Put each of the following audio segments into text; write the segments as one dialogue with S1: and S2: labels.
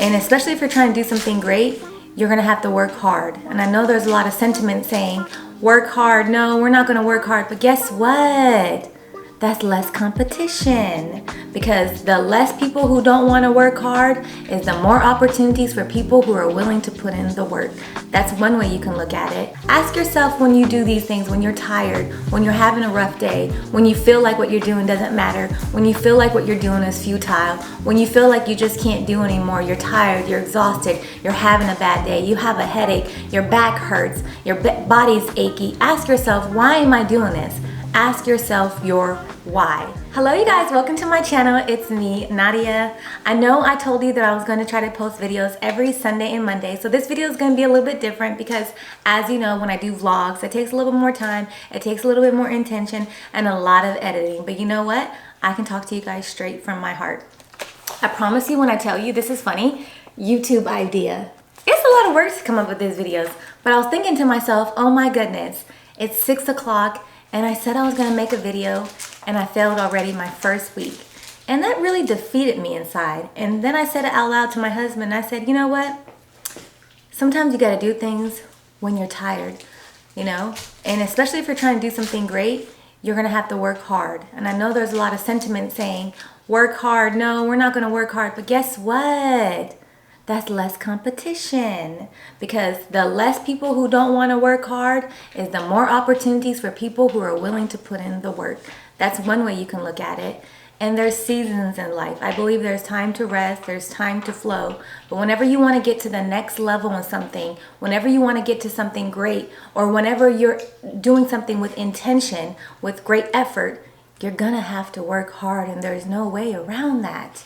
S1: And especially if you're trying to do something great, you're gonna have to work hard. And I know there's a lot of sentiment saying, work hard. No, we're not gonna work hard. But guess what? That's less competition, because the less people who don't want to work hard is the more opportunities for people who are willing to put in the work. That's one way you can look at it. Ask yourself, when you do these things, when you're tired, when you're having a rough day, when you feel like what you're doing doesn't matter, when you feel like what you're doing is futile, when you feel like you just can't do anymore, you're tired, you're exhausted, you're having a bad day, you have a headache, your back hurts, your body's achy. Ask yourself, why am I doing this? Ask yourself your why. Hello you guys, welcome to my channel. It's me, Nadia. I know I told you that I was going to try to post videos every Sunday and Monday. So this video is going to be a little bit different because, as you know, when I do vlogs, it takes a little bit more time, it takes a little bit more intention and a lot of editing. But you know what? I can talk to you guys straight from my heart. I promise you when I tell you, this is funny, YouTube idea. It's a lot of work to come up with these videos, but I was thinking to myself, oh my goodness, it's 6 o'clock. And I said I was gonna make a video and I failed already my first week. And that really defeated me inside. And then I said it out loud to my husband. I said, you know what? Sometimes you gotta do things when you're tired, you know? And especially if you're trying to do something great, you're gonna have to work hard. And I know there's a lot of sentiment saying, work hard. No, we're not gonna work hard. But guess what? That's less competition, because the less people who don't want to work hard is the more opportunities for people who are willing to put in the work. That's one way you can look at it. And there's seasons in life. I believe there's time to rest, there's time to flow. But whenever you want to get to the next level in something, whenever you want to get to something great, or whenever you're doing something with intention, with great effort, you're gonna have to work hard, and there's no way around that.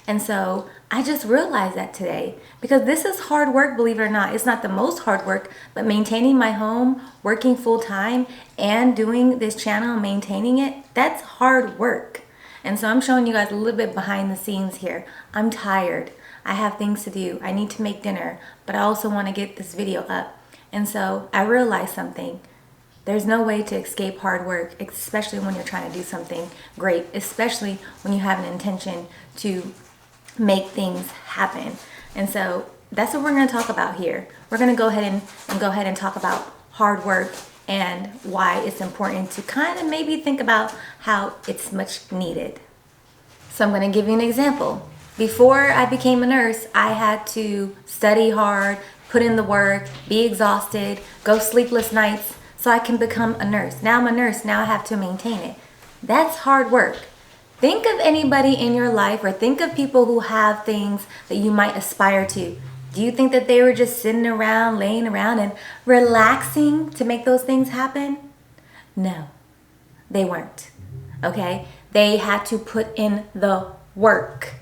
S1: And so I just realized that today, because this is hard work, believe it or not. It's not the most hard work, but maintaining my home, working full time, and doing this channel, maintaining it, that's hard work. And so I'm showing you guys a little bit behind the scenes here. I'm tired. I have things to do. I need to make dinner, but I also want to get this video up. And so I realized something. There's no way to escape hard work, especially when you're trying to do something great, especially when you have an intention to make things happen. And so that's what we're going to talk about here. We're going to go ahead and talk about hard work and why it's important to kind of maybe think about how it's much needed. So I'm going to give you an example. Before I became a nurse, I had to study hard, put in the work, be exhausted, go sleepless nights so I can become a nurse. Now I'm a nurse, now I have to maintain it. That's hard work. Think of anybody in your life, or think of people who have things that you might aspire to. Do you think that they were just sitting around, laying around and relaxing to make those things happen? No, they weren't, okay? They had to put in the work.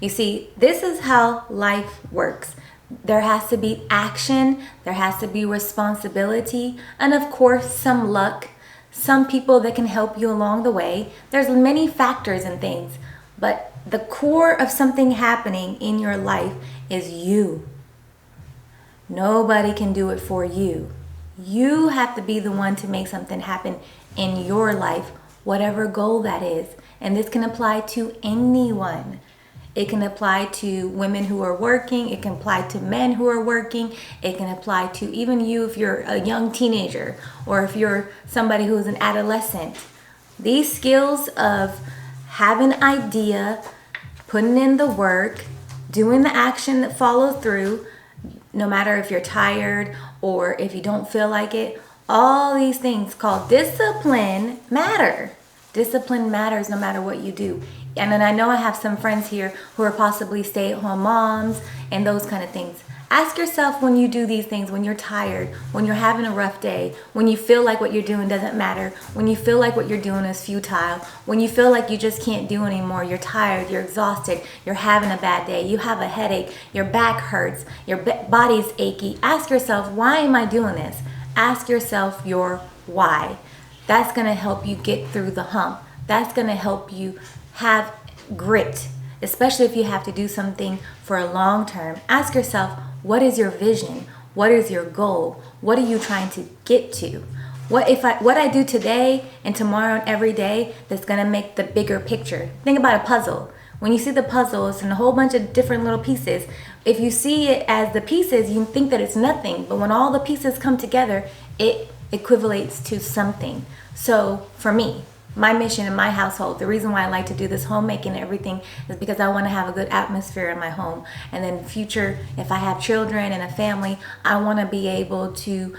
S1: You see, this is how life works. There has to be action, there has to be responsibility, and of course, some luck. Some people that can help you along the way. There's many factors and things, but the core of something happening in your life is you. Nobody can do it for you. You have to be the one to make something happen in your life, whatever goal that is. And this can apply to anyone. It can apply to women who are working. It can apply to men who are working. It can apply to even you if you're a young teenager, or if you're somebody who's an adolescent. These skills of having an idea, putting in the work, doing the action that follows through, no matter if you're tired or if you don't feel like it, all these things called discipline matter. Discipline matters no matter what you do. And then I know I have some friends here who are possibly stay-at-home moms and those kind of things. Ask yourself, when you do these things, when you're tired, when you're having a rough day, when you feel like what you're doing doesn't matter, when you feel like what you're doing is futile, when you feel like you just can't do anymore, you're tired, you're exhausted, you're having a bad day, you have a headache, your back hurts, your body's achy. Ask yourself, why am I doing this? Ask yourself your why. That's going to help you get through the hump. That's going to help you have grit, especially if you have to do something for a long term. Ask yourself, what is your vision? What is your goal? What are you trying to get to? What I do today and tomorrow and every day that's going to make the bigger picture? Think about a puzzle. when you see the puzzles and a whole bunch of different little pieces, if you see it as the pieces, you think that it's nothing. But when all the pieces come together, it equivalates to something. So for me, my mission in my household, the reason why I like to do this homemaking and everything is because I want to have a good atmosphere in my home. And then future, if I have children and a family, I want to be able to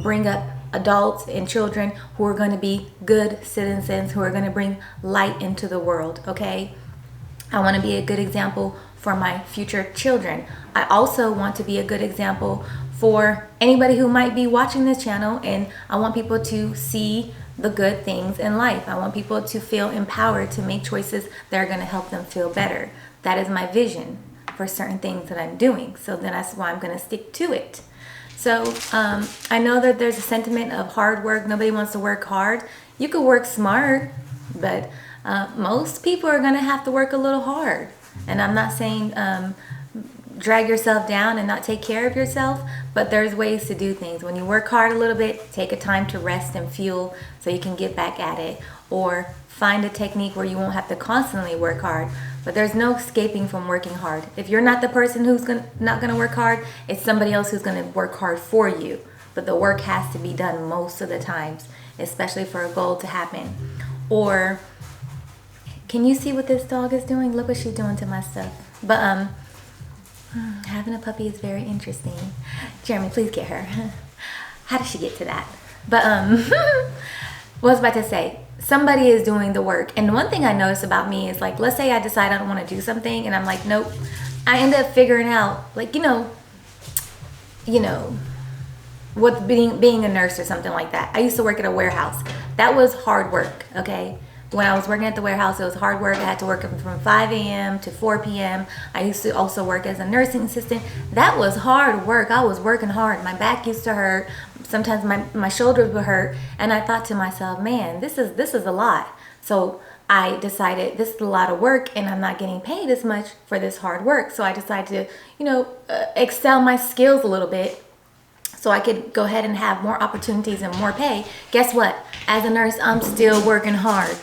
S1: bring up adults and children who are going to be good citizens, who are going to bring light into the world, okay? I want to be a good example for my future children. I also want to be a good example for anybody who might be watching this channel, and I want people to see the good things in life. I want people to feel empowered to make choices that are going to help them feel better. That is my vision for certain things that I'm doing. So then that's why I'm going to stick to it. So I know that there's a sentiment of hard work. Nobody wants to work hard. You could work smart, but most people are going to have to work a little hard. And I'm not saying drag yourself down and not take care of yourself, but there's ways to do things. When you work hard a little bit, take a time to rest and fuel so you can get back at it, or find a technique where you won't have to constantly work hard. But there's no escaping from working hard. If you're not the person who's not going to work hard, it's somebody else who's going to work hard for you. But the work has to be done most of the times, especially for a goal to happen. Or can you see what this dog is doing? Look what she's doing to my stuff. But having a puppy is very interesting. Jeremy, please get her. How did she get to that? But what I was about to say, somebody is doing the work. And one thing I notice about me is, like, let's say I decide I don't want to do something and I'm like, nope. I end up figuring out, like, you know, what being a nurse or something like that. I used to work at a warehouse. That was hard work, okay? When I was working at the warehouse, it was hard work. I had to work from 5 a.m. to 4 p.m. I used to also work as a nursing assistant. That was hard work. I was working hard. My back used to hurt. Sometimes my shoulders would hurt. And I thought to myself, man, this is a lot. So I decided this is a lot of work and I'm not getting paid as much for this hard work. So I decided to, excel my skills a little bit so I could go ahead and have more opportunities and more pay. Guess what? As a nurse, I'm still working hard,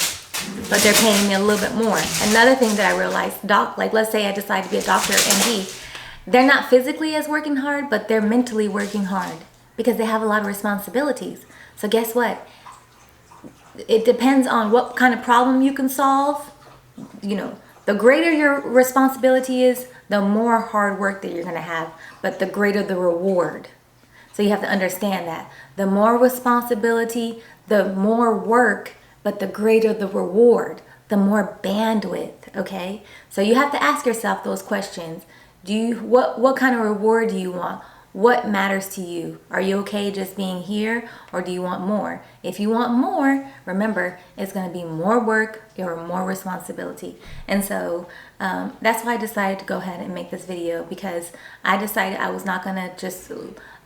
S1: but they're paying me a little bit more. Another thing that I realized, like let's say I decide to be a doctor, MD, they're not physically as working hard, but they're mentally working hard because they have a lot of responsibilities. So guess what? It depends on what kind of problem you can solve. The greater your responsibility is, the more hard work that you're gonna have, but the greater the reward. So you have to understand that. The more responsibility, the more work, but the greater the reward, the more bandwidth, okay? So you have to ask yourself those questions. What kind of reward do you want? What matters to you? Are you okay just being here, or do you want more? If you want more, remember, it's going to be more work or more responsibility. And so that's why I decided to go ahead and make this video, because I decided I was not going to just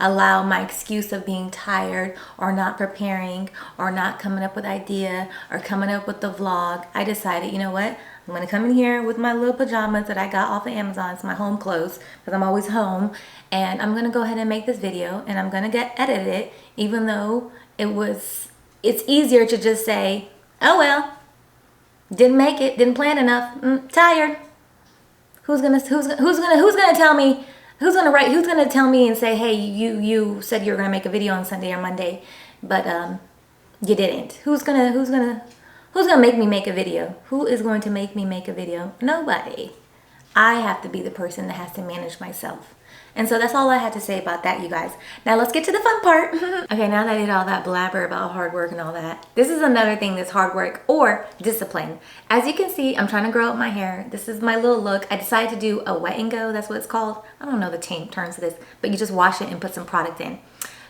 S1: allow my excuse of being tired or not preparing or not coming up with idea or coming up with the vlog. I decided, you know what? I'm going to come in here with my little pajamas that I got off of Amazon. It's my home clothes because I'm always home. And I'm going to go ahead and make this video, and I'm going to get edited, even though it's easier to just say, oh well, didn't make it, didn't plan enough, tired. Who's gonna tell me? Who's gonna tell me and say, hey, you said you were gonna make a video on Sunday or Monday, but you didn't. Who's gonna make me make a video? Who is going to make me make a video? Nobody. I have to be the person that has to manage myself. And so that's all I had to say about that, you guys. Now let's get to the fun part. Okay, now that I did all that blabber about hard work and all that, this is another thing that's hard work or discipline. As you can see, I'm trying to grow up my hair. This is my little look. I decided to do a wet and go. That's what it's called. I don't know the terms of this, but you just wash it and put some product in.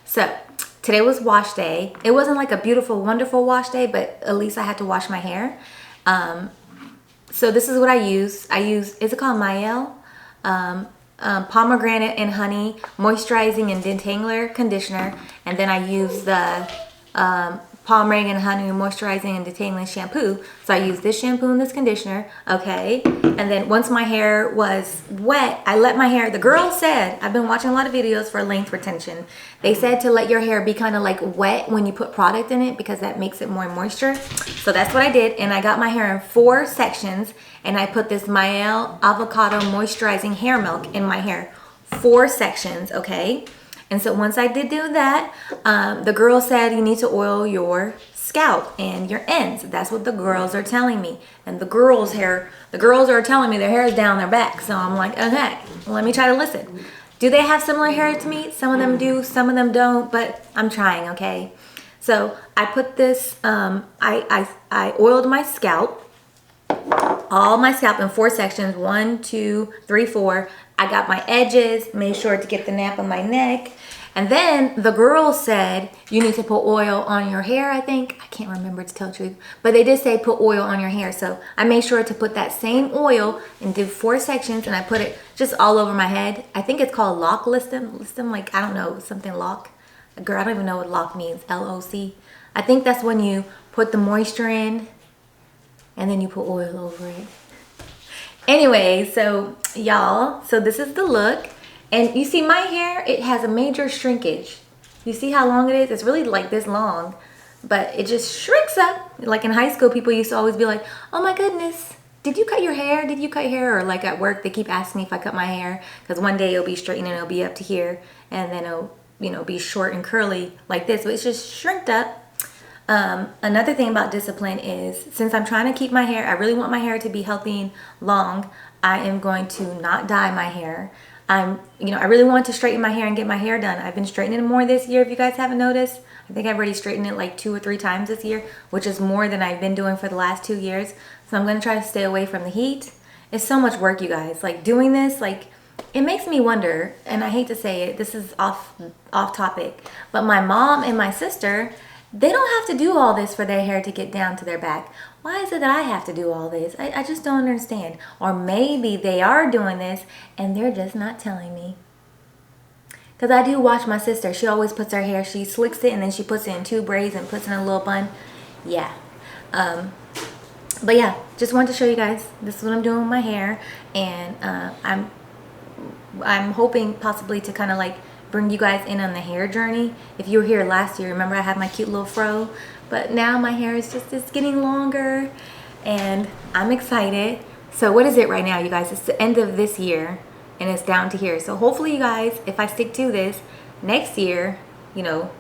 S1: So today was wash day. It wasn't like a beautiful, wonderful wash day, but at least I had to wash my hair. So this is what I use. Is it called Mielle? Pomegranate and honey moisturizing and detangler conditioner, and then I use the pomade and honey moisturizing and detailing shampoo. So I used this shampoo and this conditioner, okay? And then once my hair was wet, I let my hair, the girl said, I've been watching a lot of videos for length retention. They said to let your hair be kind of like wet when you put product in it because that makes it more moisture. So that's what I did, and I got my hair in 4 sections, and I put this Mielle Avocado Moisturizing Hair Milk in my hair. 4 sections, okay? And so once I did do that, the girl said you need to oil your scalp and your ends. That's what the girls are telling me. And the girls are telling me their hair is down their back. So I'm like, okay, let me try to listen. Do they have similar hair to me? Some of them do, some of them don't, but I'm trying, okay? So I put this, I oiled my scalp, all my scalp in 4 sections, 1, 2, 3, 4. I got my edges, made sure to get the nape of my neck. And then the girl said, you need to put oil on your hair, I think. I can't remember, to tell the truth. But they did say put oil on your hair. So I made sure to put that same oil and do 4 sections. And I put it just all over my head. I think it's called lock listum. Listum, like, I don't know, something lock. Girl, I don't even know what lock means. L-O-C. I think that's when you put the moisture in and then you put oil over it. Anyway, so y'all, so this is the look. And you see my hair, it has a major shrinkage. You see how long it is? It's really like this long, but it just shrinks up. Like in high school, people used to always be like, oh my goodness, did you cut your hair? Did you cut your hair? Or like at work, they keep asking me if I cut my hair, because one day it'll be straight and it'll be up to here, and then it'll, you know, be short and curly like this, but it's just shrinked up. Another thing about discipline is, since I'm trying to keep my hair, I really want my hair to be healthy and long, I am going to not dye my hair. I really want to straighten my hair and get my hair done. I've been straightening it more this year, if you guys haven't noticed. I think I've already straightened it like 2 or 3 times this year, which is more than I've been doing for the last 2 years. So I'm gonna try to stay away from the heat. It's so much work, you guys. Like doing this, like, it makes me wonder, and I hate to say it, this is off topic, but my mom and my sister, they don't have to do all this for their hair to get down to their back. Why is it that I have to do all this? I just don't understand. Or maybe they are doing this and they're just not telling me. Because I do watch my sister. She always puts her hair, she slicks it and then she puts it in 2 braids and puts it in a little bun. Yeah. But yeah, just wanted to show you guys. This is what I'm doing with my hair. And I'm hoping possibly to kind of like bring you guys in on the hair journey. If you were here last year, remember I had my cute little fro, but now my hair is just, it's getting longer and I'm excited. So what is it right now, you guys? It's the end of this year and it's down to here. So hopefully you guys, if I stick to this next year, you know,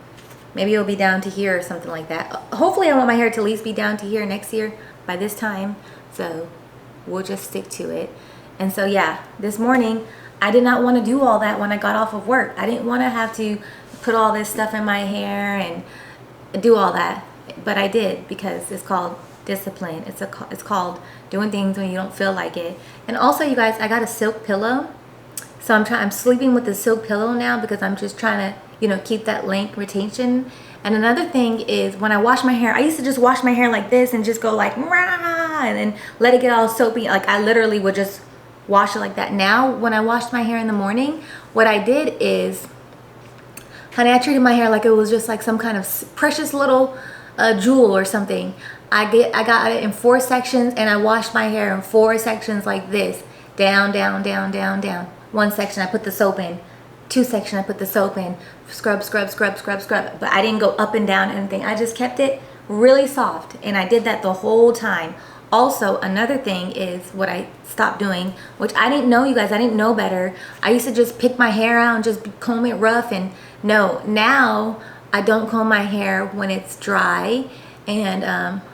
S1: maybe it'll be down to here or something like that. Hopefully I want my hair to at least be down to here next year by this time. So we'll just stick to it. And so yeah, this morning, I did not want to do all that when I got off of work. I didn't want to have to put all this stuff in my hair and do all that. But I did, because it's called discipline. It's called doing things when you don't feel like it. And also, you guys, I got a silk pillow. So I'm sleeping with the silk pillow now because I'm just trying to, you know, keep that length retention. And another thing is, when I wash my hair, I used to just wash my hair like this and just go like, rah, and then let it get all soapy. Like I literally would just wash it like that. Now, when I washed my hair in the morning, what I did is, honey, I treated my hair like it was just like some kind of precious little jewel or something. I got it in 4 sections, and I washed my hair in 4 sections like this. Down, down, down, down, down. 1 section, I put the soap in. 2 section, I put the soap in. Scrub, scrub, scrub, scrub, scrub. But I didn't go up and down anything. I just kept it really soft, and I did that the whole time. Also, another thing is what I stopped doing, which I didn't know, you guys. I didn't know better. I used to just pick my hair out and just comb it rough. And no, now I don't comb my hair when it's dry. And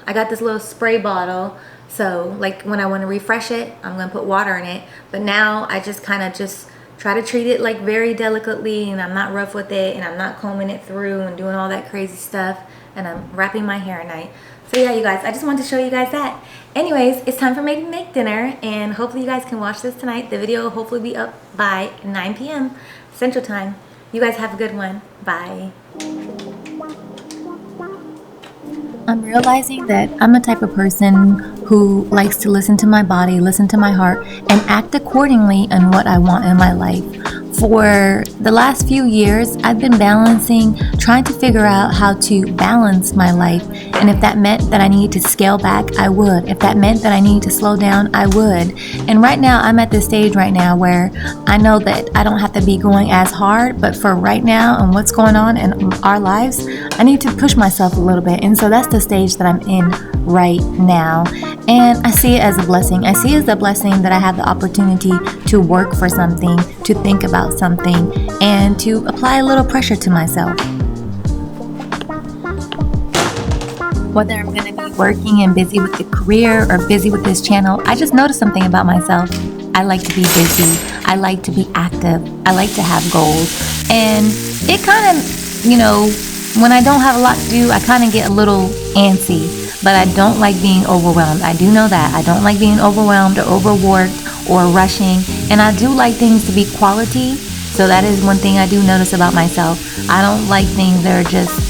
S1: I got this little spray bottle. So like when I want to refresh it, I'm going to put water in it. But now I just kind of just try to treat it like very delicately. And I'm not rough with it. And I'm not combing it through and doing all that crazy stuff. And I'm wrapping my hair at night. So yeah, you guys, I just wanted to show you guys that. Anyways, it's time for me to make dinner, and hopefully you guys can watch this tonight. The video will hopefully be up by 9 p.m. Central Time. You guys have a good one. Bye. I'm realizing that I'm the type of person who likes to listen to my body, listen to my heart, and act accordingly on what I want in my life. For the last few years, I've been trying to figure out how to balance my life. And if that meant that I needed to scale back, I would. If that meant that I needed to slow down, I would. And right now, I'm at this stage right now where I know that I don't have to be going as hard, but for right now and what's going on in our lives, I need to push myself a little bit. And so that's the stage that I'm in right now. And I see it as a blessing. I see it as a blessing that I have the opportunity to work for something, to think about something, and to apply a little pressure to myself. Whether I'm going to be working and busy with the career or busy with this channel, I just noticed something about myself. I like to be busy. I like to be active. I like to have goals. And it kind of, when I don't have a lot to do, I kind of get a little antsy. But I don't like being overwhelmed. I do know that. I don't like being overwhelmed or overworked or rushing. And I do like things to be quality. So that is one thing I do notice about myself. I don't like things that are just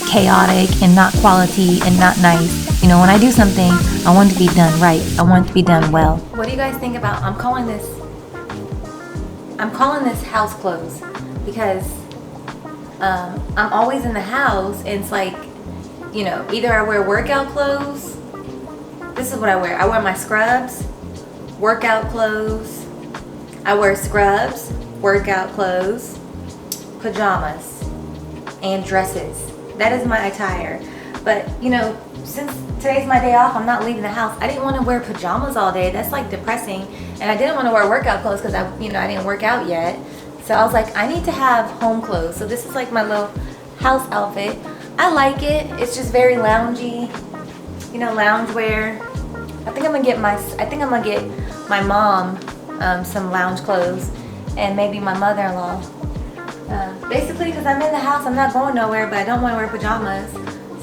S1: chaotic and not quality and not nice. When I do something, I want it to be done right. I want it to be done well. What do you guys think about, I'm calling this house clothes, because I'm always in the house, and it's like, either I wear workout clothes. This is what I wear. I wear my scrubs, workout clothes. I wear scrubs, workout clothes, pajamas, and dresses. That is my attire. But, since today's my day off, I'm not leaving the house. I didn't want to wear pajamas all day. That's like depressing. And I didn't want to wear workout clothes because I didn't work out yet. So I was like, I need to have home clothes. So this is like my little house outfit. I like it. It's just very loungy, lounge wear. I think I'm gonna get my mom some lounge clothes, and maybe my mother-in-law. Basically, because I'm in the house, I'm not going nowhere, but I don't want to wear pajamas.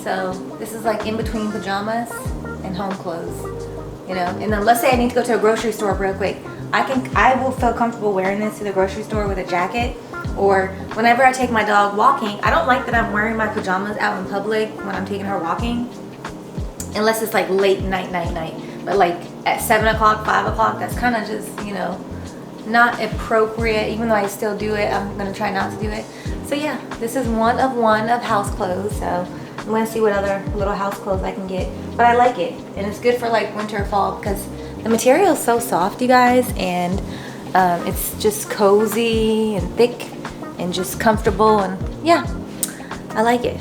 S1: So this is like in between pajamas and home clothes, And then let's say I need to go to a grocery store real quick. I will feel comfortable wearing this to the grocery store with a jacket. Or whenever I take my dog walking, I don't like that I'm wearing my pajamas out in public when I'm taking her walking. Unless it's like late night. But like at 7 o'clock, 5 o'clock, that's kind of just, not appropriate. Even though I still do it, I'm going to try not to do it. So yeah, this is one of house clothes. So I'm going to see what other little house clothes I can get. But I like it. And it's good for like winter or fall because the material is so soft, you guys. And it's just cozy and thick and just comfortable, and yeah, I like it.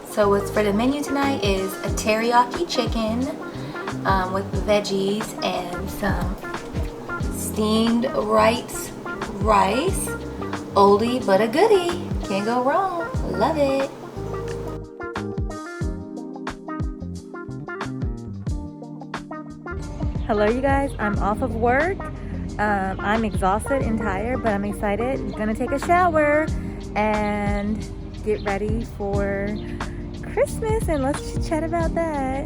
S1: So what's for the menu tonight is a teriyaki chicken with veggies and some steamed rice. Oldie but a goodie. Can't go wrong. Love it. Hello you guys, I'm off of work. I'm exhausted and tired, but I'm excited. I'm gonna take a shower and get ready for Christmas, and let's chat about that.